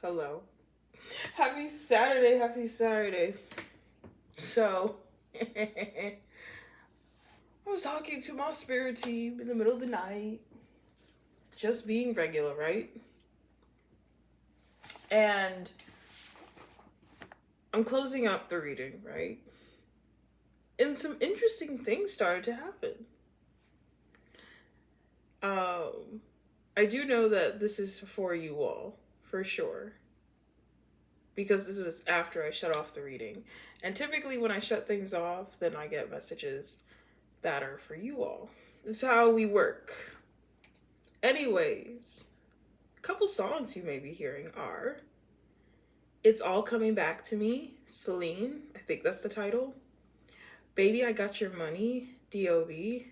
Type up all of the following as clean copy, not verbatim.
Hello. Happy Saturday, happy Saturday. So, I was talking to my spirit team in the middle of the night, just being regular, right? And I'm closing up the reading, right? And some interesting things started to happen. I do know that this is for you all, for sure. Because this was after I shut off the reading. And typically when I shut things off, then I get messages that are for you all. This is how we work. Anyways, a couple songs you may be hearing are It's All Coming Back to Me, Celine, I think that's the title. Baby, I Got Your Money, D.O.B.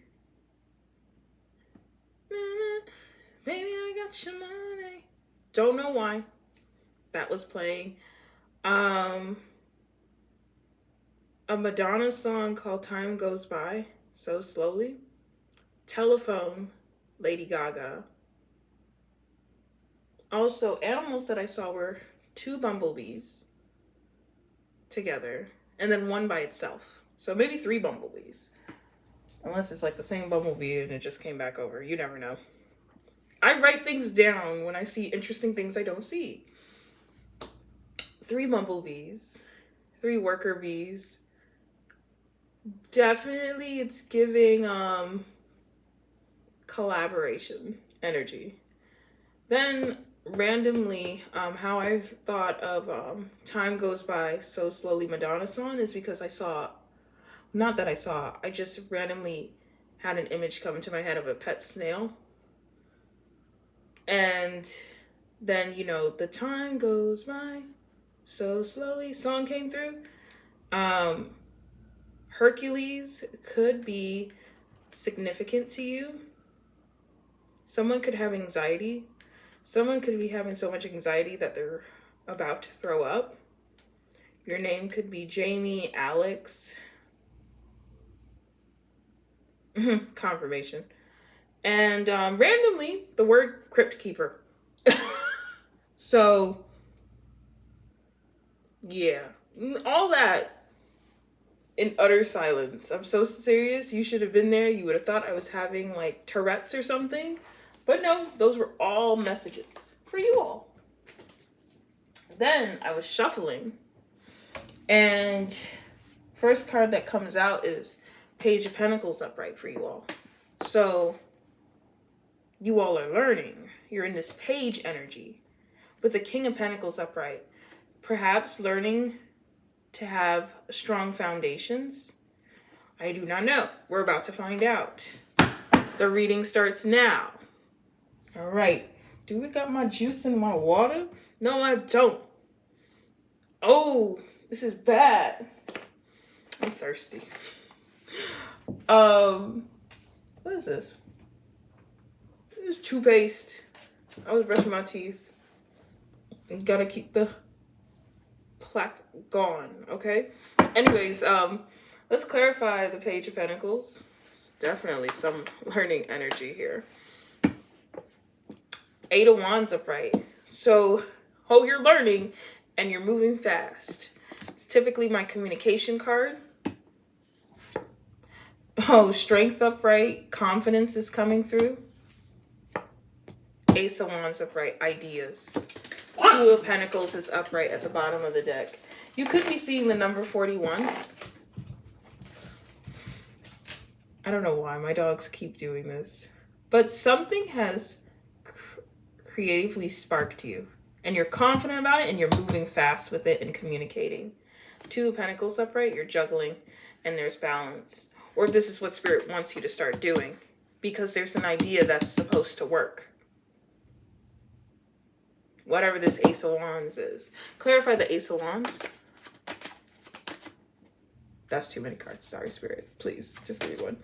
Baby, I got your money. Don't know why. That was playing. A Madonna song called Time Goes By So Slowly. Telephone, Lady Gaga. Also, animals that I saw were 2 bumblebees together, and then 1 by itself. So maybe 3 bumblebees. Unless it's like the same bumblebee and it just came back over. You never know. I write things down when I see interesting things I don't see. 3 bumblebees. 3 worker bees. Definitely it's giving collaboration energy. Then randomly, how I thought of Time Goes By So Slowly Madonna song is because I just randomly had an image come into my head of a pet snail. And then, the time goes by so slowly song came through. Hercules could be significant to you. Someone could have anxiety. Someone could be having so much anxiety that they're about to throw up. Your name could be Jamie, Alex. Confirmation. And randomly, the word Crypt Keeper. So, yeah. All that in utter silence. I'm so serious. You should have been there. You would have thought I was having like Tourette's or something. But no, those were all messages for you all. Then I was shuffling. And first card that comes out is Page of Pentacles upright for you all. So you all are learning. You're in this page energy with the King of Pentacles upright. Perhaps learning to have strong foundations. I do not know. We're about to find out. The reading starts now. All right. Do we got my juice in my water? No, I don't. Oh, this is bad. I'm thirsty. What is this? This is toothpaste. I was brushing my teeth. Gotta keep the plaque gone, okay? Anyways, let's clarify the Page of Pentacles. It's definitely some learning energy here. 8 of Wands upright. So, you're learning and you're moving fast. It's typically my communication card. Strength upright. Confidence is coming through. Ace of Wands upright. Ideas. 2 of Pentacles is upright at the bottom of the deck. You could be seeing the number 41. I don't know why my dogs keep doing this. But something has creatively sparked you. And you're confident about it and you're moving fast with it and communicating. 2 of Pentacles upright, you're juggling and there's balance. Or this is what Spirit wants you to start doing. Because there's an idea that's supposed to work. Whatever this Ace of Wands is. Clarify the Ace of Wands. That's too many cards. Sorry, Spirit. Please, just give me one.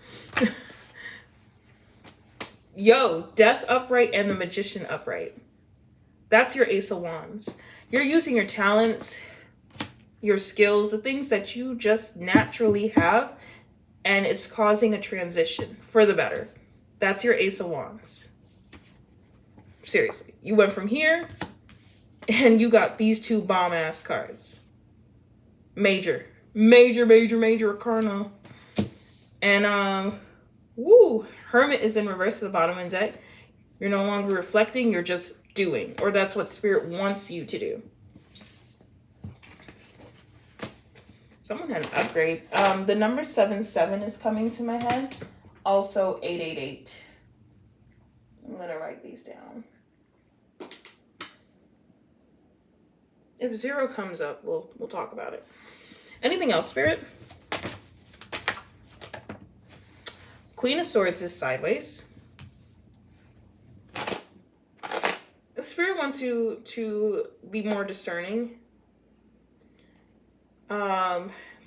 Death upright and the Magician upright. That's your Ace of Wands. You're using your talents, your skills, the things that you just naturally have, and it's causing a transition for the better. That's your Ace of Wands. Seriously. You went from here And you got these two bomb ass cards. Major arcana. And Hermit is in reverse to the bottom of the deck. You're no longer reflecting, you're just doing. Or that's what Spirit wants you to do. Someone had an upgrade. The number 77 is coming to my head. Also 888. I'm going to write these down. If 0 comes up, we'll talk about it. Anything else, Spirit? Queen of Swords is sideways. Spirit wants you to be more discerning.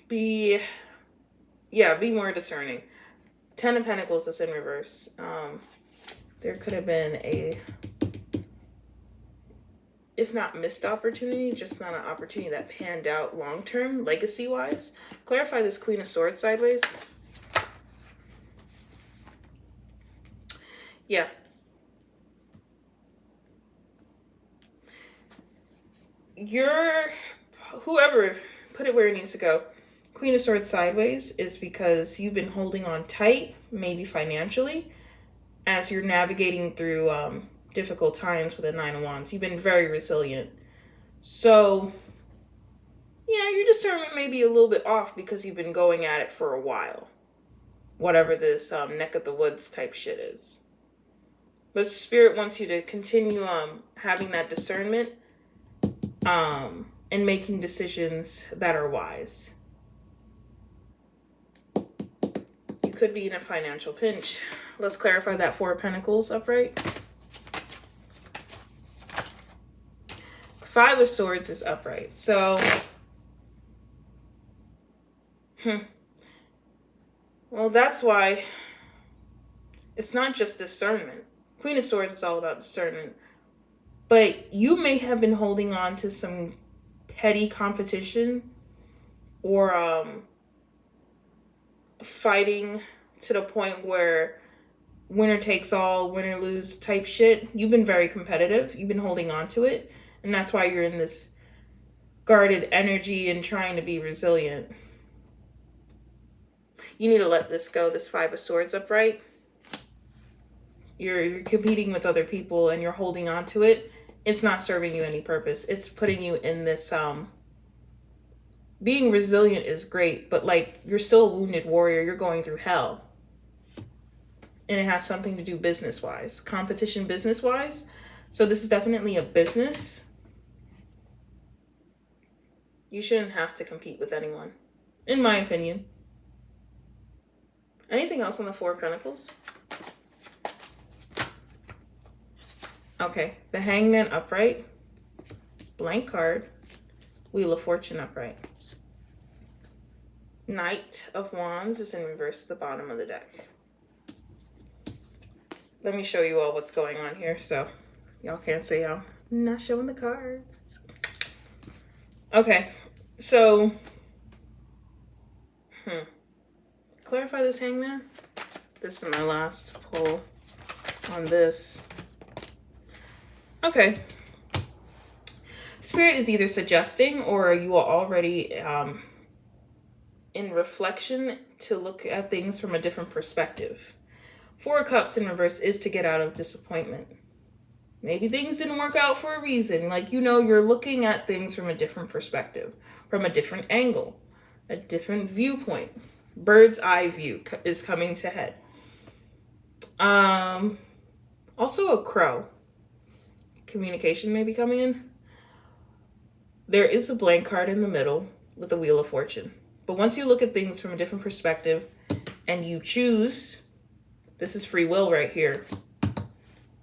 Be more discerning. 10 of Pentacles is in reverse. There could have been if not missed opportunity, just not an opportunity that panned out long-term, legacy-wise. Clarify this Queen of Swords sideways. Yeah. Whoever put it where it needs to go. Queen of Swords sideways is because you've been holding on tight, maybe financially, as you're navigating through difficult times with the 9 of Wands. You've been very resilient. So, yeah, your discernment may be a little bit off because you've been going at it for a while. Whatever this neck of the woods type shit is. But Spirit wants you to continue having that discernment and making decisions that are wise. You could be in a financial pinch. Let's clarify that 4 of Pentacles upright. 5 of Swords is upright. So, well, that's why it's not just discernment. Queen of Swords is all about discernment. But you may have been holding on to some petty competition or fighting to the point where winner takes all, winner lose type shit. You've been very competitive. You've been holding on to it. And that's why you're in this guarded energy and trying to be resilient. You need to let this go, this 5 of Swords upright. You're competing with other people and you're holding on to it. It's not serving you any purpose. It's putting you in this, being resilient is great, but like you're still a wounded warrior. You're going through hell. And it has something to do business-wise, competition business-wise. So this is definitely a business. You shouldn't have to compete with anyone, in my opinion. Anything else on the 4 of Pentacles? Okay, the Hangman upright, blank card, Wheel of Fortune upright. Knight of Wands is in reverse at the bottom of the deck. Let me show you all what's going on here so y'all can't say I'm not showing the cards. Okay, so, clarify this Hangman. This is my last pull on this. Okay. Spirit is either suggesting or you are already in reflection to look at things from a different perspective. 4 of Cups in reverse is to get out of disappointment. Maybe things didn't work out for a reason. Like, you're looking at things from a different perspective, from a different angle, a different viewpoint. Bird's eye view is coming to head. Also a crow. Communication may be coming in. There is a blank card in the middle with the Wheel of Fortune. But once you look at things from a different perspective and you choose, this is free will right here.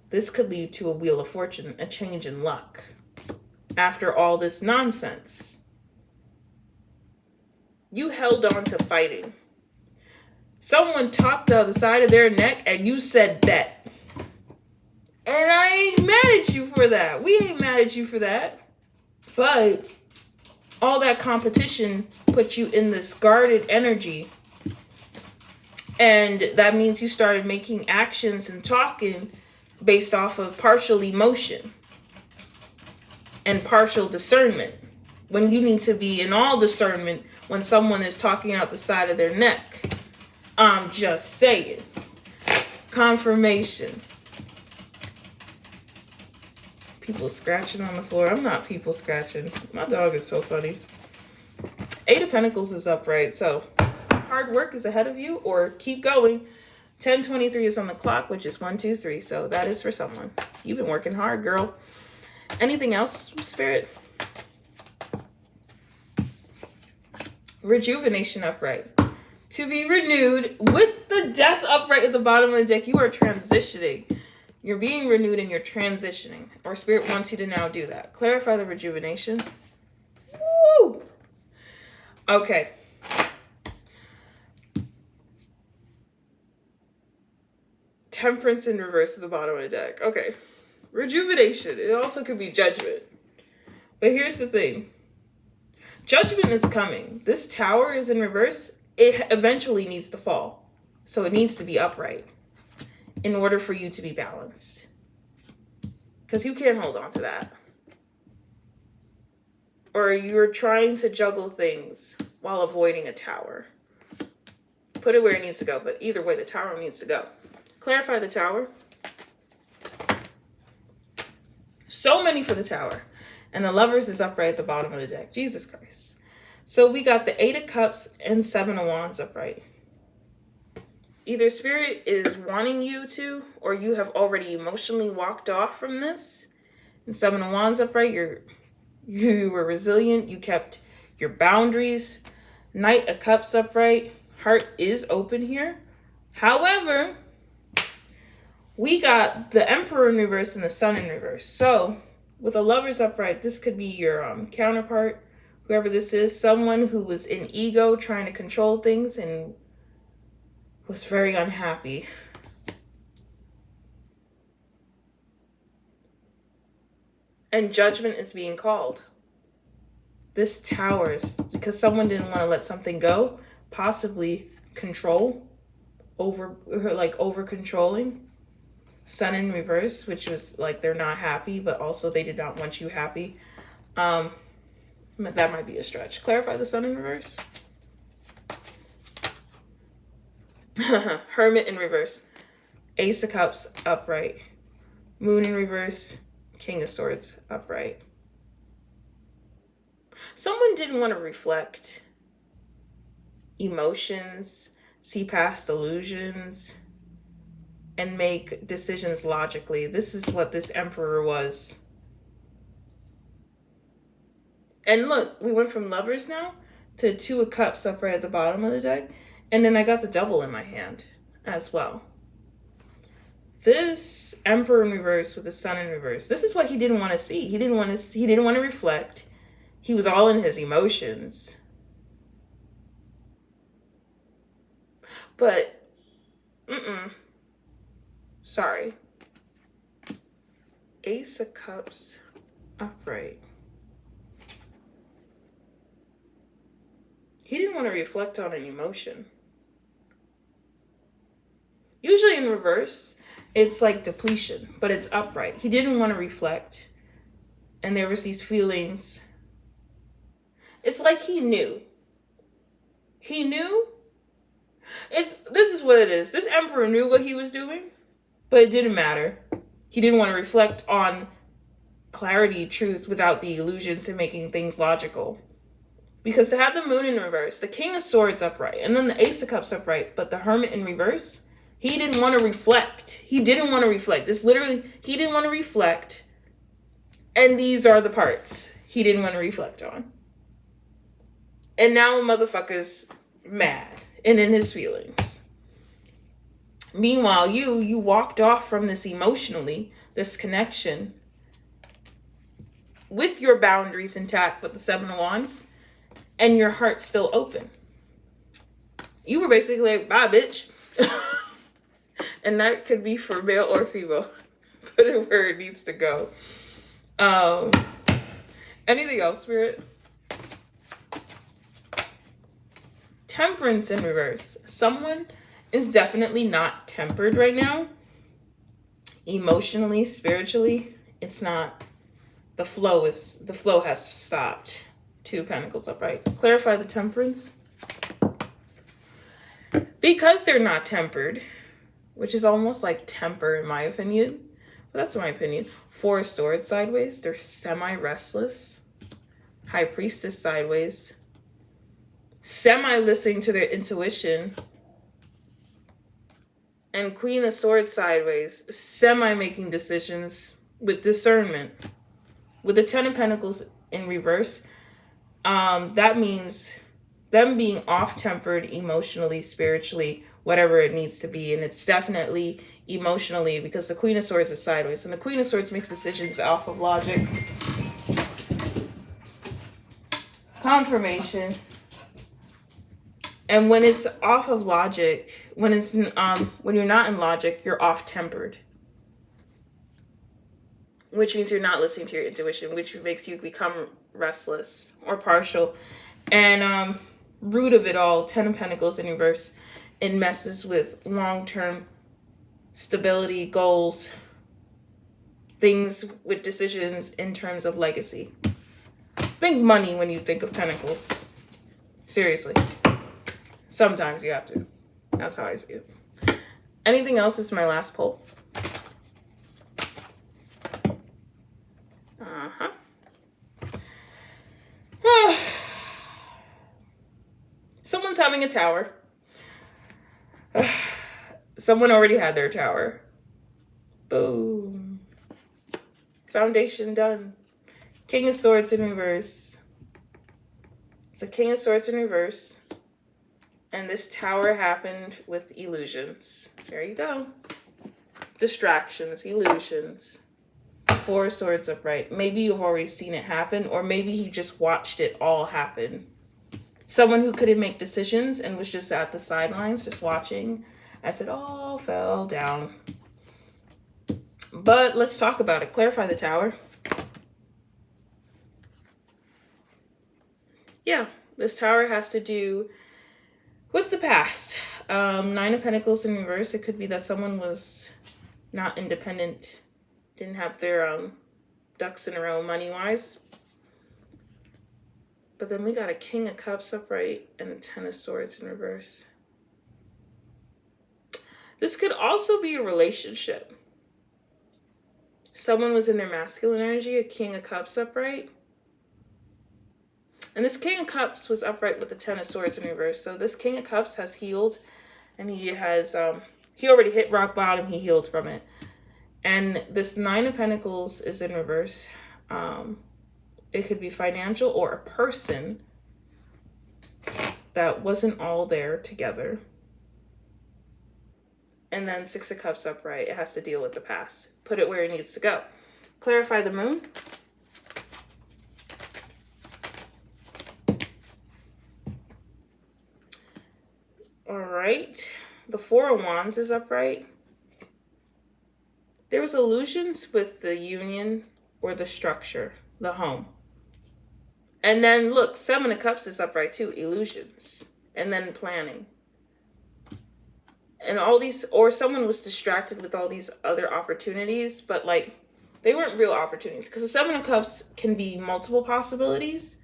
This could lead to a Wheel of Fortune, a change in luck. After all this nonsense, you held on to fighting. Someone talked the other side of their neck and you said bet. And I ain't mad at you for that. We ain't mad at you for that. But all that competition put you in this guarded energy. And that means you started making actions and talking based off of partial emotion. and partial discernment, when you need to be in all discernment when someone is talking out the side of their neck. I'm just saying. Confirmation. People scratching on the floor. I'm not people scratching. My dog is so funny. 8 of Pentacles is upright, so hard work is ahead of you, or keep going. 10:23 is on the clock, which is 1, 2, 3. So that is for someone. You've been working hard, girl. Anything else, Spirit? Rejuvenation upright. To be renewed with the Death upright at the bottom of the deck. You are transitioning. You're being renewed and you're transitioning. Or Spirit wants you to now do that. Clarify the rejuvenation. Woo! Okay. Temperance in reverse at the bottom of the deck. Okay. Rejuvenation. It also could be judgment. But here's the thing. Judgment is coming. This tower is in reverse. It eventually needs to fall. So it needs to be upright in order for you to be balanced. Because you can't hold on to that. Or you're trying to juggle things while avoiding a tower. Put it where it needs to go. But either way, the tower needs to go. Clarify the tower. So many for the tower. And the Lovers is upright at the bottom of the deck. Jesus Christ. So we got the 8 of Cups and 7 of Wands upright. Either Spirit is wanting you to, or you have already emotionally walked off from this. And 7 of Wands upright, you were resilient. You kept your boundaries. Knight of Cups upright. Heart is open here. However, we got the Emperor in reverse and the Sun in reverse. So with the Lovers upright, this could be your counterpart, whoever this is, someone who was in ego trying to control things and was very unhappy. And judgment is being called. This tower is because someone didn't want to let something go, possibly control, over controlling. Sun in reverse, which was like they're not happy, but also they did not want you happy. That might be a stretch. Clarify the Sun in reverse. Hermit in reverse. Ace of Cups upright. Moon in reverse. King of Swords upright. Someone didn't want to reflect emotions, see past illusions, and make decisions logically. This is what this Emperor was. And look, we went from Lovers now to 2 of Cups upright at the bottom of the deck. And then I got the Devil in my hand as well. This Emperor in reverse with the Sun in reverse. This is what he didn't want to see. He didn't want to reflect. He was all in his emotions. But, sorry. Ace of Cups upright. He didn't want to reflect on an emotion. Usually in reverse, it's like depletion, but it's upright. He didn't want to reflect. And there was these feelings. It's like he knew. He knew. This is what it is. This Emperor knew what he was doing, but it didn't matter. He didn't want to reflect on clarity, truth, without the illusions and making things logical. Because to have the Moon in reverse, the King of Swords upright, and then the Ace of Cups upright, but the Hermit in reverse, he didn't want to reflect. He didn't want to reflect. He didn't want to reflect. And these are the parts he didn't want to reflect on. And now a motherfucker's mad and in his feelings. Meanwhile, you walked off from this emotionally, this connection, with your boundaries intact with the 7 of Wands, and your heart's still open. You were basically like, bye, bitch. And that could be for male or female. Put it where it needs to go. Anything else, Spirit? Temperance in reverse. Someone is definitely not tempered right now. Emotionally, spiritually, it's not the flow has stopped. Two of Pentacles upright. Clarify the Temperance. Because they're not tempered, which is almost like temper in my opinion, but that's my opinion. Four of Swords sideways. They're semi-restless. High Priestess sideways. Semi-listening to their intuition. And Queen of Swords sideways. Semi-making decisions with discernment. With the Ten of Pentacles in reverse, that means them being off-tempered emotionally, spiritually, whatever it needs to be. And it's definitely emotionally because the Queen of Swords is sideways. And the Queen of Swords makes decisions off of logic. Confirmation. And when it's off of logic, when you're not in logic, you're off-tempered. Which means you're not listening to your intuition, which makes you become restless or partial. And root of it all, Ten of Pentacles in reverse, it messes with long-term stability, goals, things with decisions in terms of legacy. Think money when you think of Pentacles. Seriously. Sometimes you have to. That's how I see it. Anything else? This is my last poll. Someone's having a tower. Someone already had their tower. Boom. Foundation done. King of Swords in reverse. It's a King of Swords in reverse. And this tower happened with illusions. There you go. Distractions, illusions. Four of Swords upright. Maybe you've already seen it happen, or maybe you just watched it all happen. Someone who couldn't make decisions and was just at the sidelines, just watching as it all fell down. But let's talk about it. Clarify the tower. Yeah, this tower has to do with the past. Nine of Pentacles in reverse. It could be that someone was not independent, didn't have their ducks in a row money-wise. But then we got a King of Cups upright and a Ten of Swords in reverse. This could also be a relationship. Someone was in their masculine energy, a King of Cups upright. And this King of Cups was upright with the Ten of Swords in reverse. So this King of Cups has healed. And he has, he already hit rock bottom. He healed from it. And this Nine of Pentacles is in reverse. It could be financial or a person that wasn't all there together. And then Six of Cups upright. It has to deal with the past. Put it where it needs to go. Clarify the moon. All right. The Four of Wands is upright. There was illusions with the union or the structure, the home. And then look, Seven of Cups is upright too, illusions. And then planning. And all these, or someone was distracted with all these other opportunities, but like, they weren't real opportunities. Because the Seven of Cups can be multiple possibilities.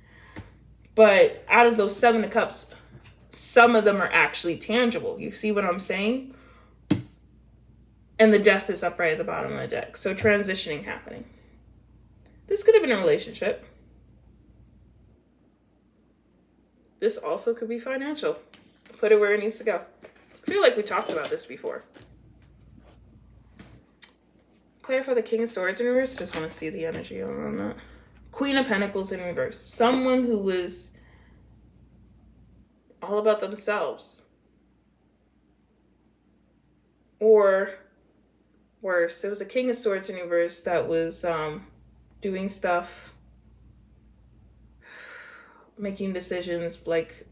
But out of those Seven of Cups, some of them are actually tangible. You see what I'm saying? And the Death is upright at the bottom of the deck. So transitioning happening. This could have been a relationship. This also could be financial. Put it where it needs to go. I feel like we talked about this before. Clarify the King of Swords in reverse. I just want to see the energy on that. Queen of Pentacles in reverse. Someone who was all about themselves. Or worse, it was a King of Swords in reverse that was doing stuff, making decisions, like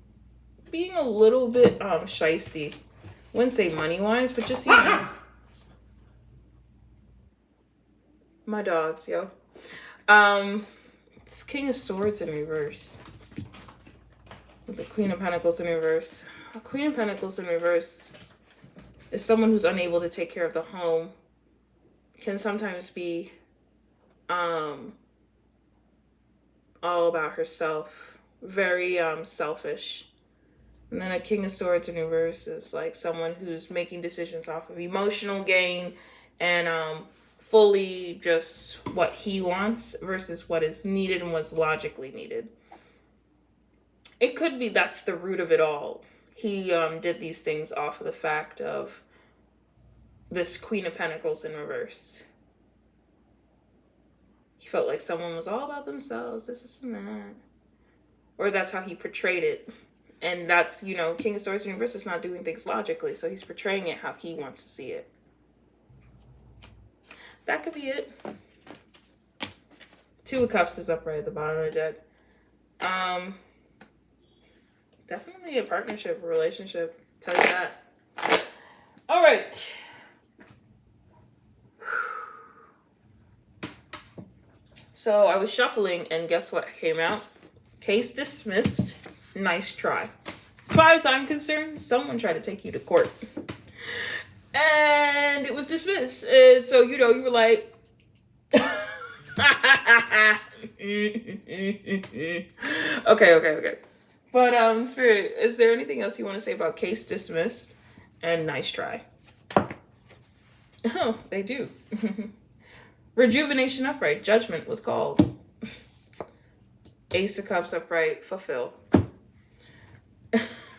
being a little bit shisty. Wouldn't say money-wise, but just, you know. My dogs, yo. It's King of Swords in reverse. With the Queen of Pentacles in reverse. A Queen of Pentacles in reverse is someone who's unable to take care of the home. Can sometimes be all about herself, very selfish. And then a King of Swords in reverse is like someone who's making decisions off of emotional gain and fully just what he wants versus what is needed and what's logically needed. It could be that's the root of it all. He did these things off of the fact of this Queen of Pentacles in reverse. He felt like someone was all about themselves, this and that. Or that's how he portrayed it. And that's, you know, King of Swords in reverse is not doing things logically, so he's portraying it how he wants to see it. That could be it. Two of Cups is upright at the bottom of the deck. Definitely a partnership, a relationship. Tell you that. All right. So I was shuffling, and guess what came out? Case dismissed. Nice try. As far as I'm concerned, someone tried to take you to court. And it was dismissed. And so, you know, you were like... Okay. But, Spirit, is there anything else you want to say about case dismissed and nice try? Oh, they do. Rejuvenation upright. Judgment was called. Ace of Cups upright. Fulfill.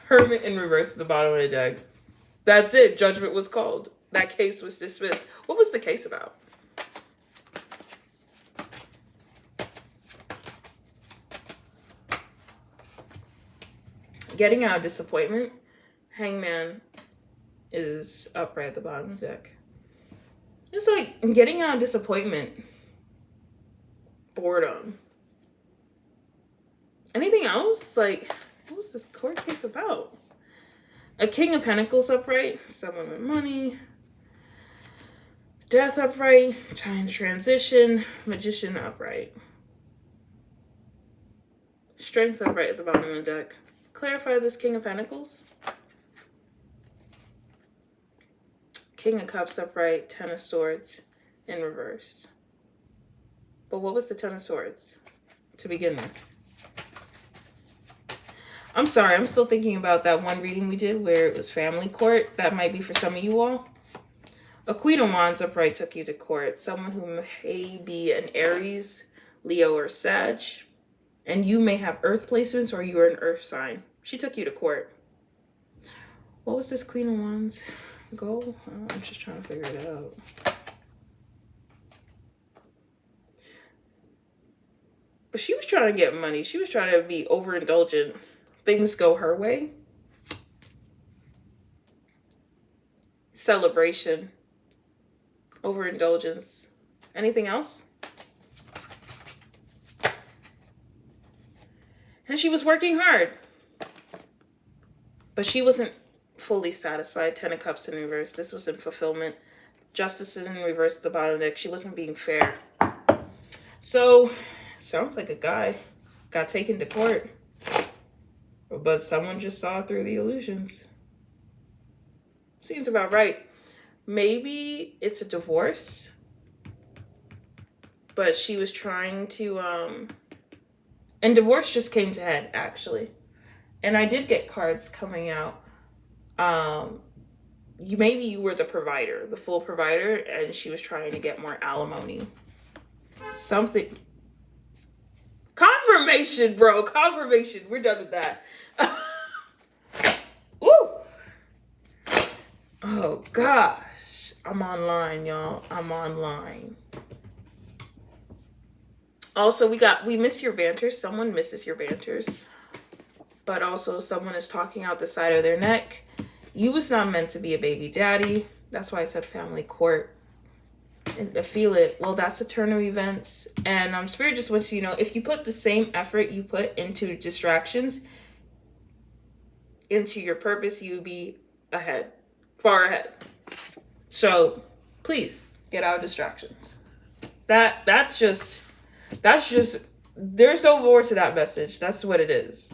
Hermit in reverse at the bottom of the deck. That's it. Judgment was called. That case was dismissed. What was the case about? Getting out of disappointment. Hangman is upright at the bottom of the deck. It's like getting out of disappointment. Boredom. Anything else? Like, what was this court case about? A King of Pentacles upright. Someone with money. Death upright. Trying to transition. Magician upright. Strength upright at the bottom of the deck. Clarify this King of Pentacles. King of Cups upright. Ten of Swords in reverse. But what was the Ten of Swords to begin with? I'm sorry, I'm still thinking about that one reading we did where it was family court. That might be for some of you all. A Queen of Wands upright took you to court. Someone who may be an Aries, Leo, or Sag. And you may have earth placements or you're an earth sign. She took you to court. What was this Queen of Wands goal? Oh, I'm just trying to figure it out. She was trying to get money. She was trying to be overindulgent. Things go her way. Celebration. Overindulgence. Anything else? And she was working hard. But she wasn't fully satisfied. Ten of Cups in reverse. This was in fulfillment. Justice in reverse at the bottom of the deck. She wasn't being fair. So, sounds like a guy got taken to court. But someone just saw through the illusions. Seems about right. Maybe it's a divorce. But she was trying to, and divorce just came to head, actually. And I did get cards coming out. Maybe you were the provider, the full provider, and she was trying to get more alimony. Something. Confirmation, bro. Confirmation. We're done with that. Woo! Oh, gosh. I'm online, y'all. I'm online. Also, we miss your banters. Someone misses your banters. But also, someone is talking out the side of their neck. You was not meant to be a baby daddy. That's why I said family court. And I feel it. Well, that's a turn of events. And Spirit just wants you to know, if you put the same effort you put into distractions, into your purpose, you'll be ahead. Far ahead. So, please, get out of distractions. That's just, there's no more to that message. That's what it is.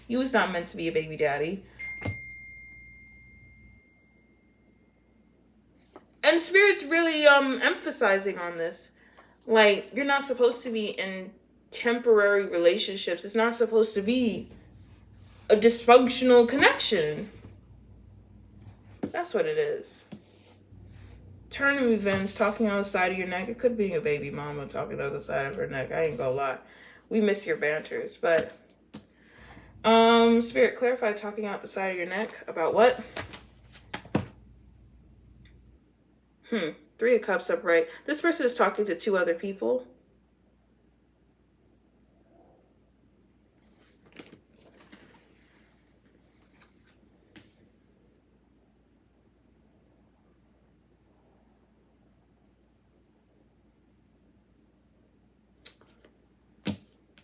You was not meant to be a baby daddy. And Spirit's really emphasizing on this. Like, you're not supposed to be in temporary relationships. It's not supposed to be a dysfunctional connection. That's what it is. Turn of events, talking on the side of your neck. It could be a baby mama talking on the side of her neck. I ain't gonna lie. We miss your banters, but Spirit, clarify talking out the side of your neck about what? Three of Cups upright. This person is talking to two other people.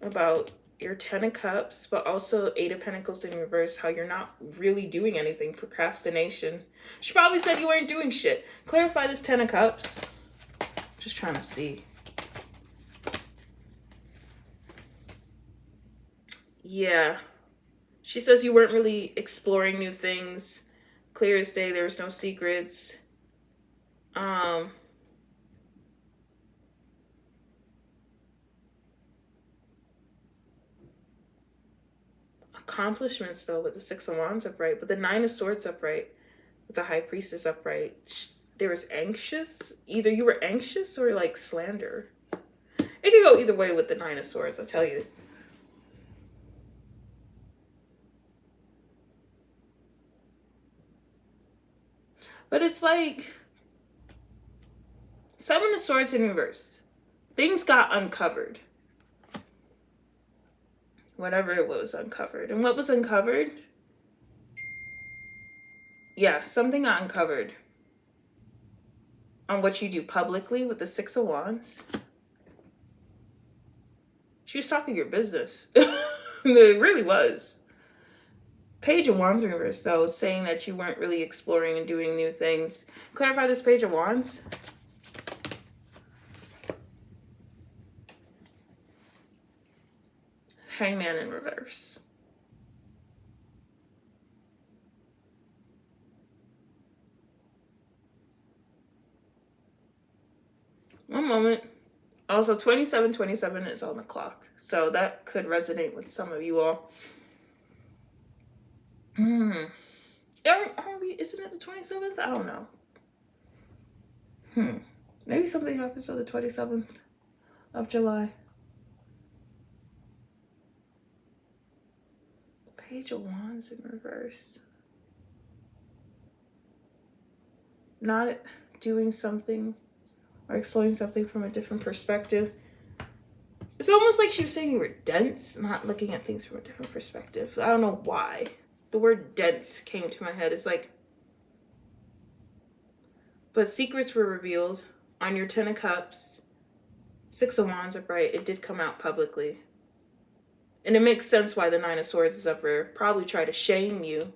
About your 10 of Cups, but also 8 of Pentacles in reverse, how you're not really doing anything. Procrastination. She probably said you weren't doing shit. Clarify this 10 of Cups. Just trying to see. Yeah. She says you weren't really exploring new things. Clear as day, there was no secrets. Accomplishments though with the 6 of Wands upright, but the 9 of Swords upright with the High Priestess upright. There was anxious. Either you were anxious or like slander. It could go either way with the 9 of Swords, I'll tell you. But it's like 7 of Swords in reverse. Things got uncovered. Whatever it was uncovered. And what was uncovered? Yeah, something got uncovered on what you do publicly with the 6 of Wands. She was talking your business. It really was. Page of Wands in reverse, though, saying that you weren't really exploring and doing new things. Clarify this Page of Wands. Hangman in reverse. One moment. Also, 2727 is on the clock. So that could resonate with some of you all. Aren't we, isn't it the 27th? I don't know. Maybe something happens on the 27th of July. Page of Wands in reverse. Not doing something or exploring something from a different perspective. It's almost like she was saying you were dense, not looking at things from a different perspective. I don't know why. The word dense came to my head. It's like, but secrets were revealed on your 10 of Cups. 6 of Wands upright. It did come out publicly. And it makes sense why the 9 of Swords is up there. Probably try to shame you.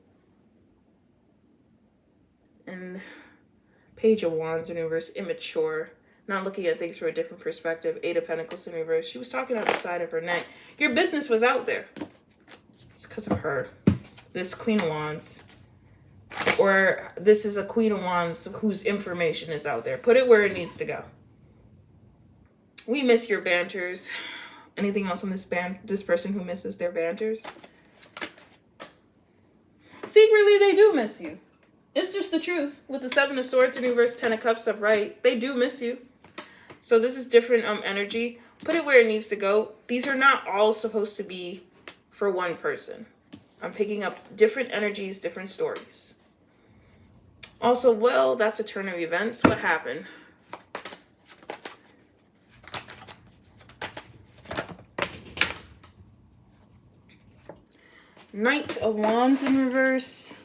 And Page of Wands in reverse, immature. Not looking at things from a different perspective. 8 of Pentacles in reverse. She was talking out the side of her neck. Your business was out there. It's because of her. This Queen of Wands. Or this is a Queen of Wands whose information is out there. Put it where it needs to go. We miss your banters. Anything else on this person who misses their banters? Secretly, they do miss you. It's just the truth. With the 7 of Swords in reverse, 10 of Cups upright, they do miss you. So this is different energy. Put it where it needs to go. These are not all supposed to be for one person. I'm picking up different energies, different stories. Also, well, that's a turn of events. What happened? Knight of Wands in reverse.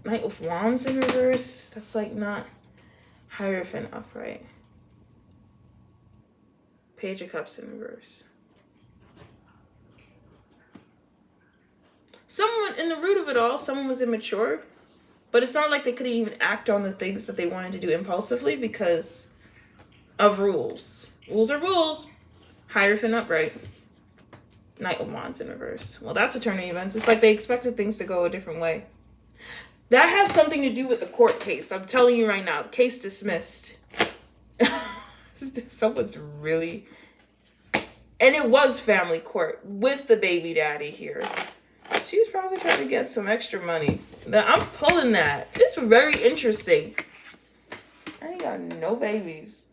Knight of Wands in reverse. That's like not Hierophant upright. Page of Cups in reverse. Someone, in the root of it all, someone was immature. But it's not like they couldn't even act on the things that they wanted to do impulsively because of rules. Rules are rules. Hierophant upright. Knight of Wands in reverse. Well, that's a turn of events. It's like they expected things to go a different way. That has something to do with the court case. I'm telling you right now, the case dismissed. Someone's really... And it was family court with the baby daddy here. She's probably trying to get some extra money. Now, I'm pulling that. It's very interesting. I ain't got no babies.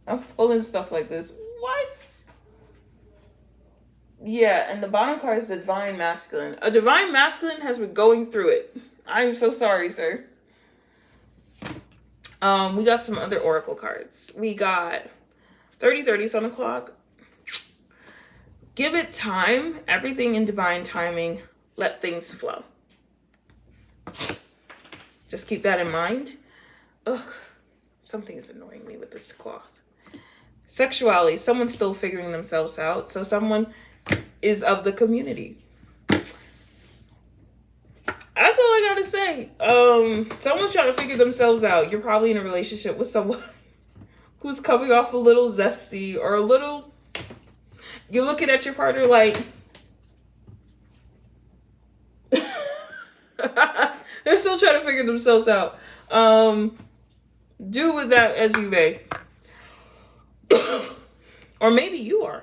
I'm pulling stuff like this. What? Yeah, and the bottom card is the Divine Masculine. A Divine Masculine has been going through it. I'm so sorry, sir. We got some other oracle cards. We got 30-30s on the clock. Give it time. Everything in divine timing. Let things flow. Just keep that in mind. Ugh, something is annoying me with this cloth. Sexuality. Someone's still figuring themselves out. So someone is of the community. That's all I gotta say. Someone's trying to figure themselves out. You're probably in a relationship with someone who's coming off a little zesty or a little... You're looking at your partner like... They're still trying to figure themselves out. Do with that as you may. Or maybe you are.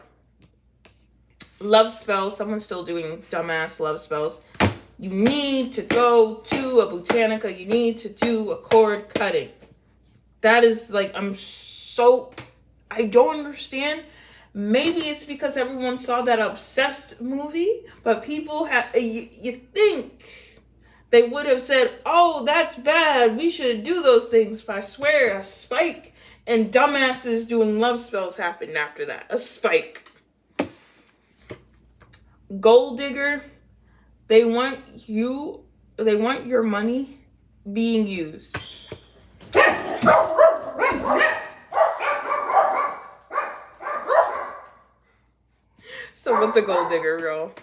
Love spells. Someone's still doing dumbass love spells. You need to go to a botanica. You need to do a cord cutting. That is like, I don't understand. Maybe it's because everyone saw that Obsessed movie, but people have, you think they would have said, oh, that's bad. We should do those things. But I swear a spike and dumbasses doing love spells happened after that. A spike. Gold digger. They want your money being used. Someone's a gold digger, girl.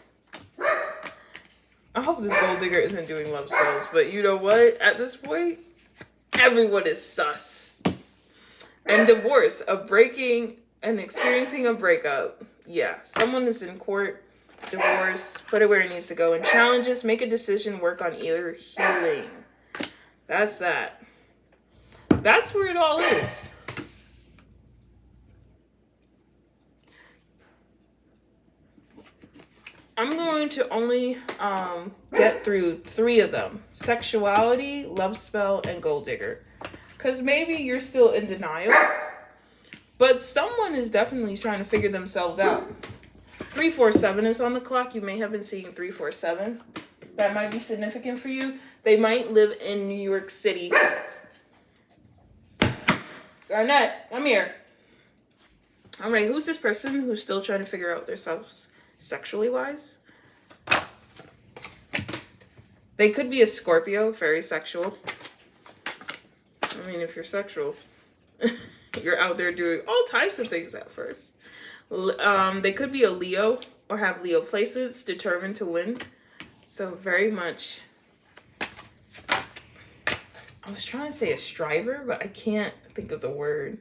I hope this gold digger isn't doing love spells, but you know what? At this point, everyone is sus. And divorce, experiencing a breakup. Yeah, someone is in court, divorce, put it where it needs to go. And challenges, make a decision, work on either healing. That's that. That's where it all is. I'm going to only get through 3 of them. Sexuality, love spell, and gold digger. Because maybe you're still in denial. But someone is definitely trying to figure themselves out. 347 is on the clock. You may have been seeing 347. That might be significant for you. They might live in New York City. Garnett, come here. All right, who's this person who's still trying to figure out themselves? Sexually wise, they could be a Scorpio, very sexual. I mean, if you're sexual, you're out there doing all types of things at first. They could be a Leo or have Leo placements, determined to win. So very much, I was trying to say a striver, but I can't think of the word.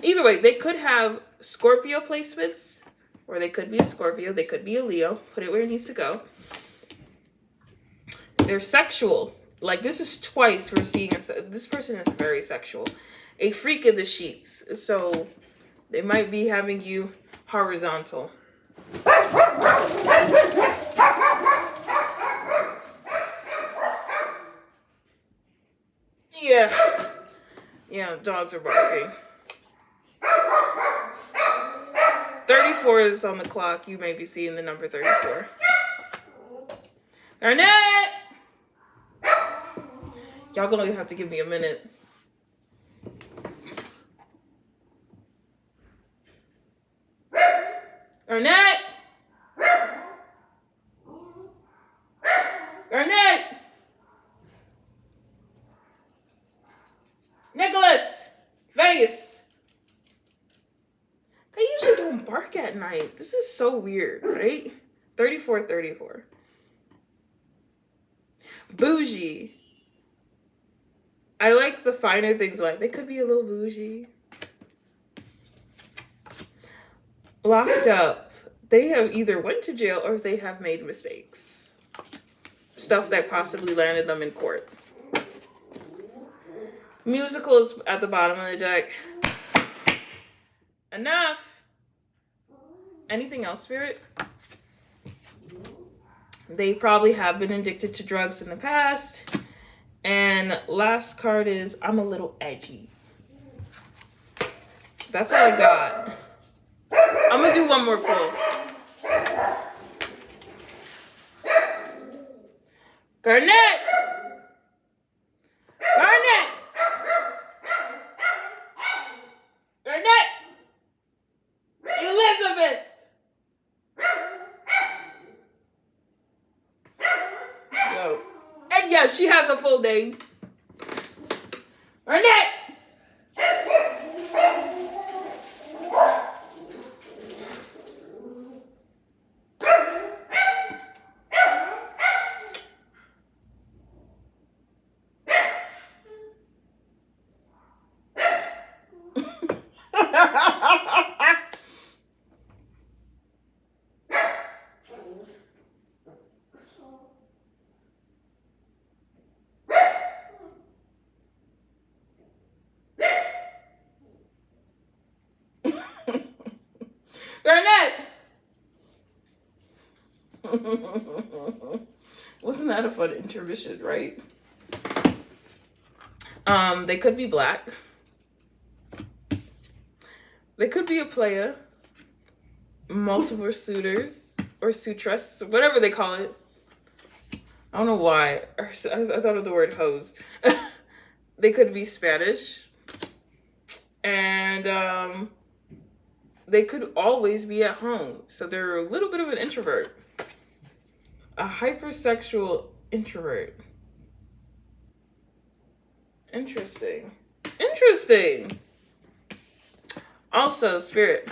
Either way, they could have Scorpio placements. Or they could be a Scorpio. They could be a Leo. Put it where it needs to go. They're sexual. Like, this is twice we're seeing this person is very sexual. A freak of the sheets. So, they might be having you horizontal. Yeah. Yeah, dogs are barking. 34 is on the clock. You may be seeing the number 34. Garnett! Y'all gonna have to give me a minute. Garnett! Garnett! Nicholas! Vegas! They usually don't bark at night. This is so weird, right? 34. Bougie. I like the finer things in life. They could be a little bougie. Locked up. They have either went to jail or they have made mistakes. Stuff that possibly landed them in court. Musical is at the bottom of the deck. Enough. Anything else, Spirit? They probably have been addicted to drugs in the past. And last card is I'm a little edgy. That's all I got. I'm going to do one more pull. Garnet! Garnet! Garnet! Elizabeth! Yo. And yeah, she has a full name. Garnet! Garnet! Wasn't that a fun intermission, right? They could be black. They could be a player. Multiple suitors or suitress, whatever they call it. I don't know why. I thought of the word hose. They could be Spanish. And they could always be at home. So they're a little bit of an introvert. A hypersexual introvert. Interesting. Interesting. Also, Spirit,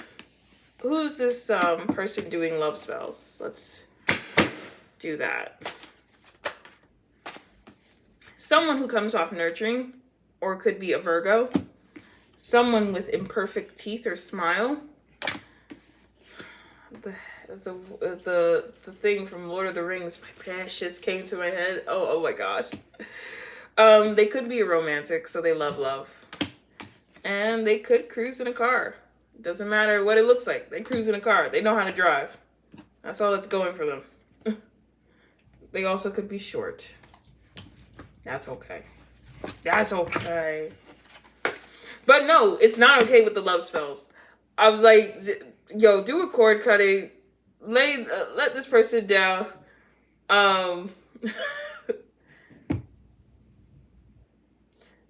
who's this person doing love spells? Let's do that. Someone who comes off nurturing, or could be a Virgo. Someone with imperfect teeth or smile. The thing from Lord of the Rings, my precious, came to my head. Oh my gosh. They could be a romantic, so they love. And they could cruise in a car. Doesn't matter what it looks like. They cruise in a car. They know how to drive. That's all that's going for them. They also could be short. That's okay. That's okay. But no, it's not okay with the love spells. I was like, yo, do a cord cutting. Let this person down.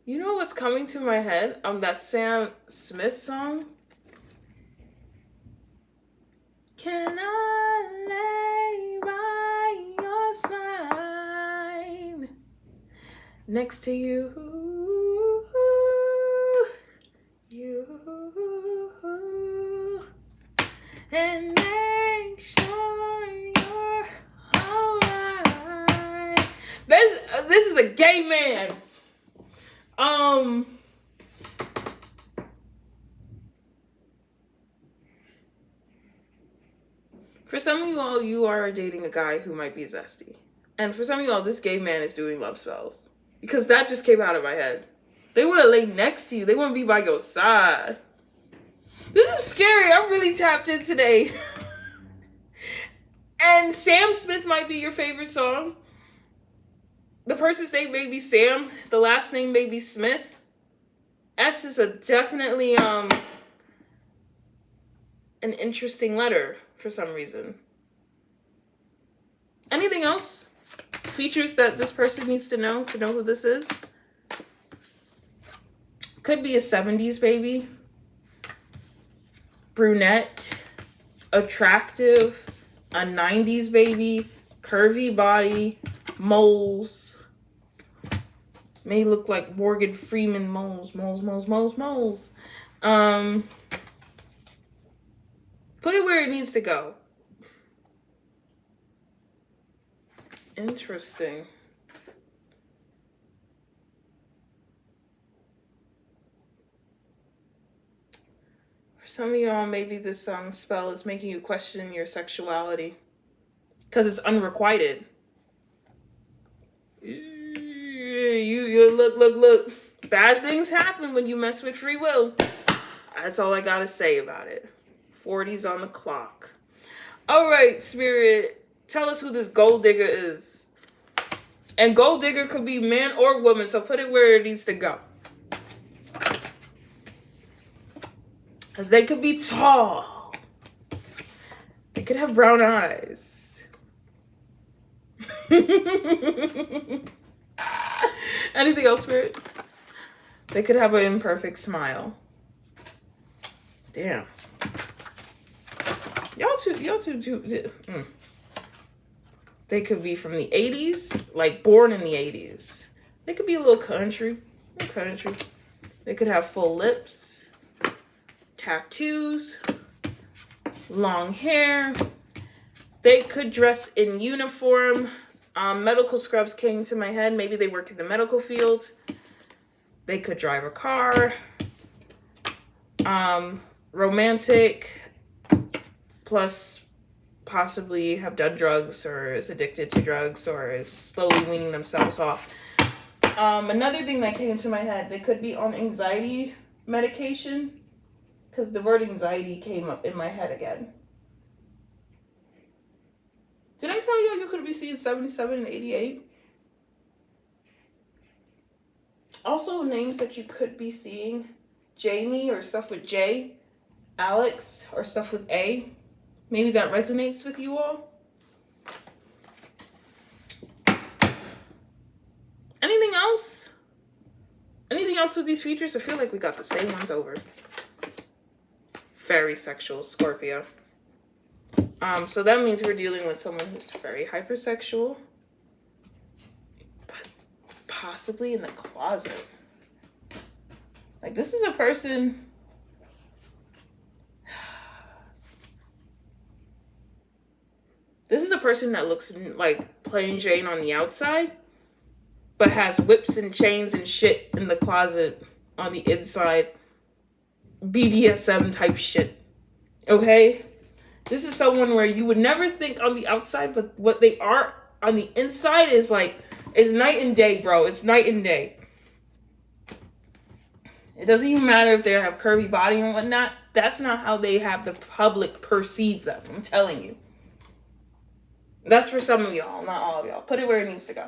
You know what's coming to my head? That Sam Smith song. Can I lay by your side next to you, and make sure you're alright. This is a gay man. For some of you all, you are dating a guy who might be zesty. And for some of you all, this gay man is doing love spells. Because that just came out of my head. They want to lay next to you. They want to be by your side. This is scary. I'm really tapped in today. And Sam Smith might be your favorite song. The person's name may be Sam. The last name may be Smith. S is definitely an interesting letter for some reason. Anything else? Features that this person needs to know who this is? Could be a 70s baby. Brunette. Attractive. A 90s baby. Curvy body. Moles. May look like Morgan Freeman moles. Moles. Put it where it needs to go. Interesting. For some of y'all, maybe this spell is making you question your sexuality. Because it's unrequited. You look. Bad things happen when you mess with free will. That's all I gotta say about it. 40's on the clock. All right, Spirit, tell us who this gold digger is. And gold digger could be man or woman, so put it where it needs to go. They could be tall. They could have brown eyes. Anything else, Spirit? They could have an imperfect smile. Damn. Y'all too. They could be from the 80s, like born in the 80s. They could be a little country. They could have full lips, tattoos, long hair. They could dress in uniform. Medical scrubs came to my head. Maybe they work in the medical field. They could drive a car. Romantic, plus possibly have done drugs or is addicted to drugs or is slowly weaning themselves off. Another thing that came to my head, they could be on anxiety medication, because the word anxiety came up in my head again. Did I tell you could be seeing 77 and 88? Also, names that you could be seeing: Jamie or stuff with J, Alex or stuff with A. Maybe that resonates with you all. Anything else? Anything else with these features? I feel like we got the same ones over. Very sexual, Scorpio. So that means we're dealing with someone who's very hypersexual, but possibly in the closet. Like, this is a person. This is a person that looks like plain Jane on the outside, but has whips and chains and shit in the closet on the inside. BDSM type shit. Okay? This is someone where you would never think on the outside, but what they are on the inside is night and day, bro. It's night and day. It doesn't even matter if they have curvy body and whatnot. That's not how they have the public perceive them. I'm telling you. That's for some of y'all, not all of y'all. Put it where it needs to go.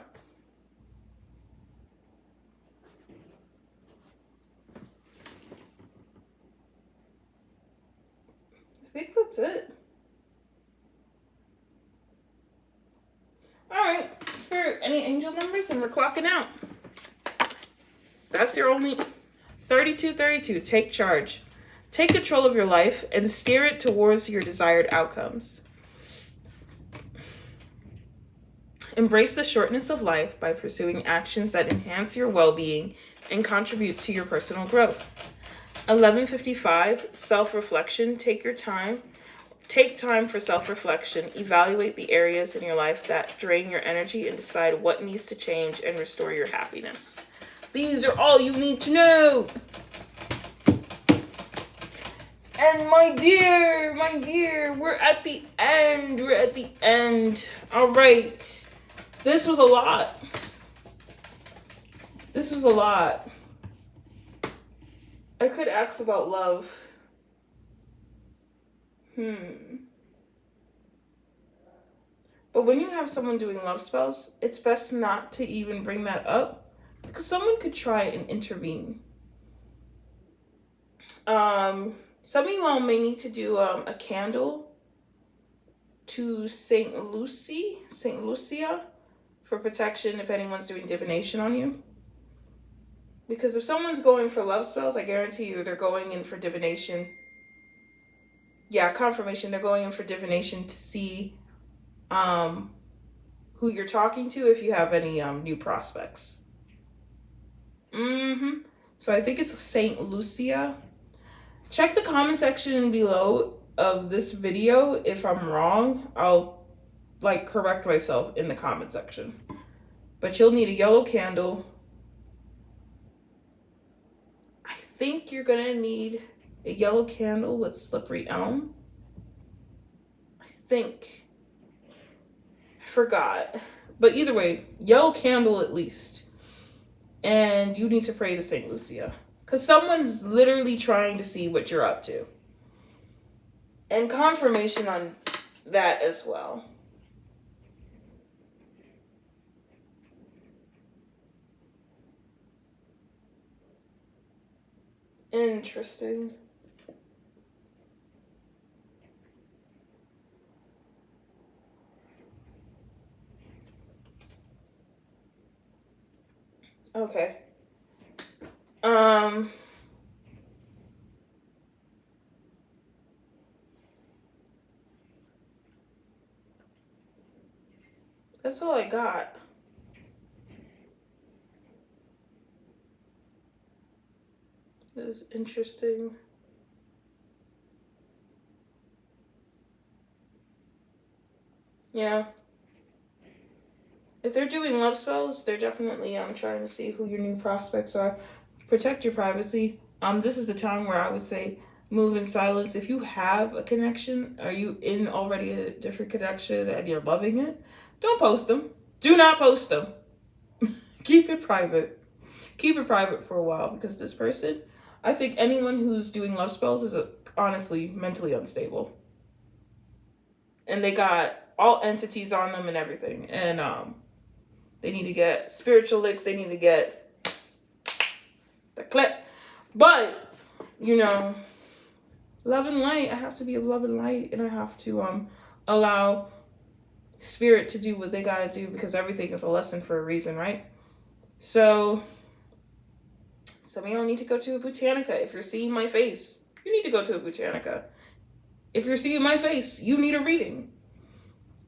I think that's it. Alright, Spirit, any angel numbers? And we're clocking out. That's your only... 3232, take charge. Take control of your life and steer it towards your desired outcomes. Embrace the shortness of life by pursuing actions that enhance your well-being and contribute to your personal growth. 1155, self-reflection. Take your time. Take time for self-reflection. Evaluate the areas in your life that drain your energy and decide what needs to change and restore your happiness. These are all you need to know. And my dear, we're at the end. All right. This was a lot. I could ask about love. But when you have someone doing love spells, it's best not to even bring that up, because someone could try and intervene. Some of you all may need to do a candle to Saint Lucia, for protection if anyone's doing divination on you. Because if someone's going for love spells, I guarantee you they're going in for divination. Yeah, confirmation. They're going in for divination to see who you're talking to, if you have any new prospects. So I think it's Saint Lucia. Check the comment section below of this video. If I'm wrong, I'll correct myself in the comment section. But you'll need a yellow candle. I think you're gonna need a yellow candle with slippery elm. I forgot. But either way, yellow candle at least. And you need to pray to Saint Lucia. Because someone's literally trying to see what you're up to. And confirmation on that as well. Interesting. Okay. That's all I got. This is interesting. Yeah. If they're doing love spells, they're definitely trying to see who your new prospects are. Protect your privacy. This is the time where I would say move in silence. If you have a connection, are you in already a different connection and you're loving it? Don't post them. Do not post them. Keep it private. Keep it private for a while, because this person, I think anyone who's doing love spells is honestly mentally unstable. And they got all entities on them and everything. And they need to get spiritual licks. They need to get the clip. But, love and light. I have to be of love and light. And I have to allow spirit to do what they gotta do, because everything is a lesson for a reason, right? So, some of y'all need to go to a Botanica. If you're seeing my face, you need to go to a Botanica. If you're seeing my face, you need a reading.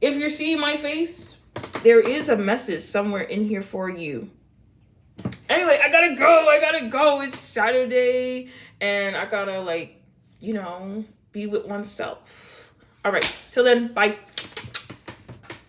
If you're seeing my face, there is a message somewhere in here for you. Anyway, I gotta go. It's Saturday, and I gotta, be with oneself. All right, till then, bye.